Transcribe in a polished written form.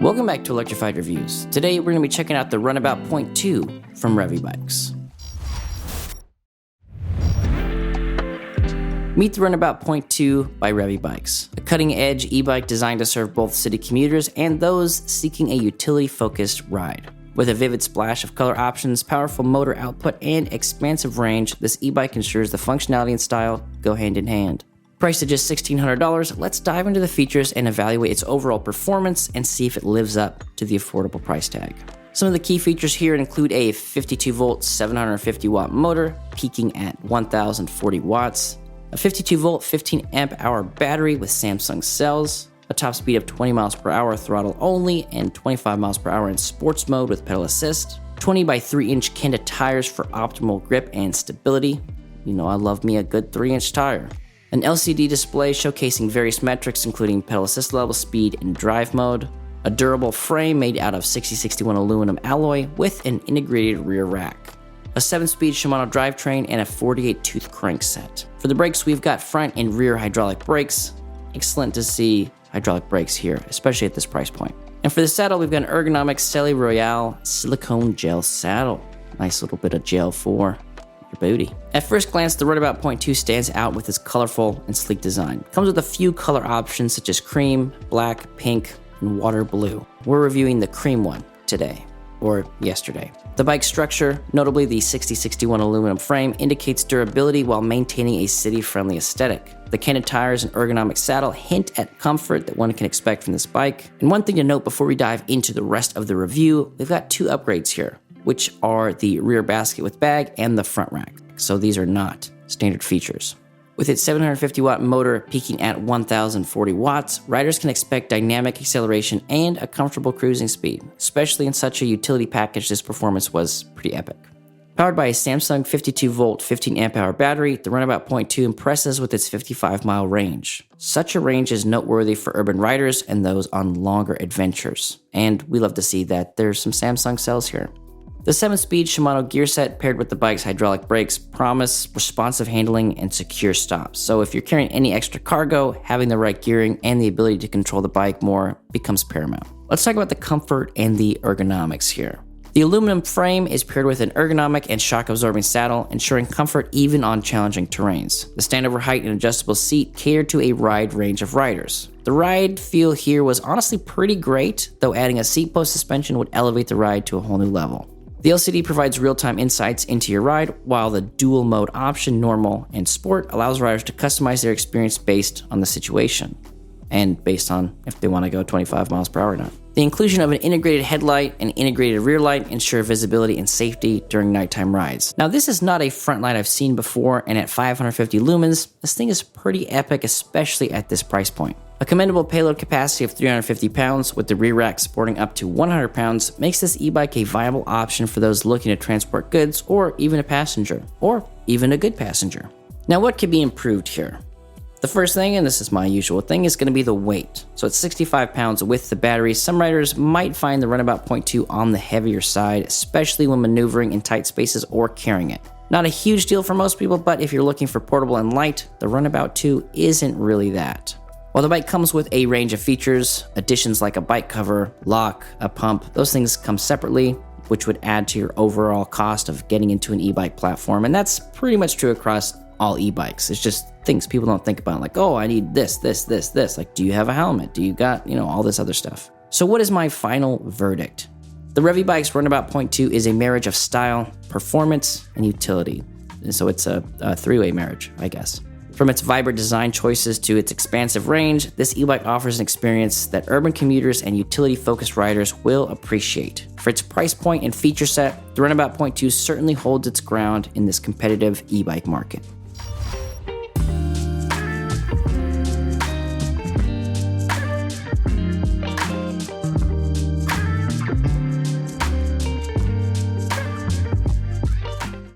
Welcome back to Electrified Reviews. Today we're going to be checking out the Runabout.2 from Revibikes. Meet the Runabout.2 by Revibikes, a cutting-edge e-bike designed to serve both city commuters and those seeking a utility-focused ride. With a vivid splash of color options, powerful motor output, and expansive range, this e-bike ensures the functionality and style go hand in hand. Priced at just $1,600, let's dive into the features and evaluate its overall performance and see if it lives up to the affordable price tag. Some of the key features here include a 52-volt 750-watt motor peaking at 1,040 watts, a 52-volt 15-amp-hour battery with Samsung cells, a top speed of 20 miles per hour throttle only and 25 miles per hour in sports mode with pedal assist, 20 by 3-inch Kenda tires for optimal grip and stability. You know I love me a good 3-inch tire. An LCD display showcasing various metrics including pedal assist level, speed, and drive mode. A durable frame made out of 6061 aluminum alloy with an integrated rear rack. A 7-speed Shimano drivetrain and a 48-tooth crankset. For the brakes, we've got front and rear hydraulic brakes. Excellent to see hydraulic brakes here, especially at this price point. And for the saddle, we've got an Ergonomics Celi Royale silicone gel saddle. Nice little bit of gel for booty. At first glance, the Runabout.2 stands out with its colorful and sleek design. It comes with a few color options such as cream, black, pink, and water blue. We're reviewing the cream one today, or yesterday. The bike structure, notably the 6061 aluminum frame, indicates durability while maintaining a city-friendly aesthetic. The Kenda tires and ergonomic saddle hint at comfort that one can expect from this bike. And one thing to note before we dive into the rest of the review, we've got two upgrades here, which are the rear basket with bag and the front rack. So these are not standard features. With its 750-watt motor peaking at 1,040 watts, riders can expect dynamic acceleration and a comfortable cruising speed. Especially in such a utility package, this performance was pretty epic. Powered by a Samsung 52-volt 15-amp-hour battery, the Runabout.2 impresses with its 55-mile range. Such a range is noteworthy for urban riders and those on longer adventures. And we love to see that there's some Samsung cells here. The 7-speed Shimano gear set paired with the bike's hydraulic brakes promise responsive handling and secure stops. So if you're carrying any extra cargo, having the right gearing and the ability to control the bike more becomes paramount. Let's talk about the comfort and the ergonomics here. The aluminum frame is paired with an ergonomic and shock-absorbing saddle, ensuring comfort even on challenging terrains. The standover height and adjustable seat cater to a wide range of riders. The ride feel here was honestly pretty great, though adding a seat post suspension would elevate the ride to a whole new level. The LCD provides real-time insights into your ride, while the dual mode option, normal and sport, allows riders to customize their experience based on the situation and based on if they want to go 25 miles per hour or not. The inclusion of an integrated headlight and integrated rear light ensure visibility and safety during nighttime rides. Now, this is not a front light I've seen before, and at 550 lumens, this thing is pretty epic, especially at this price point. A commendable payload capacity of 350 pounds with the rear rack supporting up to 100 pounds makes this e-bike a viable option for those looking to transport goods or even a passenger, or even a good passenger. Now, what could be improved here? The first thing, and this is my usual thing, is going to be the weight. So at 65 pounds with the battery, some riders might find the Runabout.2 on the heavier side, especially when maneuvering in tight spaces or carrying it. Not a huge deal for most people, but if you're looking for portable and light, the Runabout.2 isn't really that. While the bike comes with a range of features, additions like a bike cover, lock, a pump, those things come separately, which would add to your overall cost of getting into an e-bike platform, and that's pretty much true across all e-bikes. It's just things people don't think about, like, oh, I need this. Like, do you have a helmet? Do you got, all this other stuff? So what is my final verdict? The Revibikes Runabout.2 is a marriage of style, performance, and utility. And so it's a three-way marriage, I guess. From its vibrant design choices to its expansive range, this e-bike offers an experience that urban commuters and utility-focused riders will appreciate. For its price point and feature set, the Runabout.2 certainly holds its ground in this competitive e-bike market.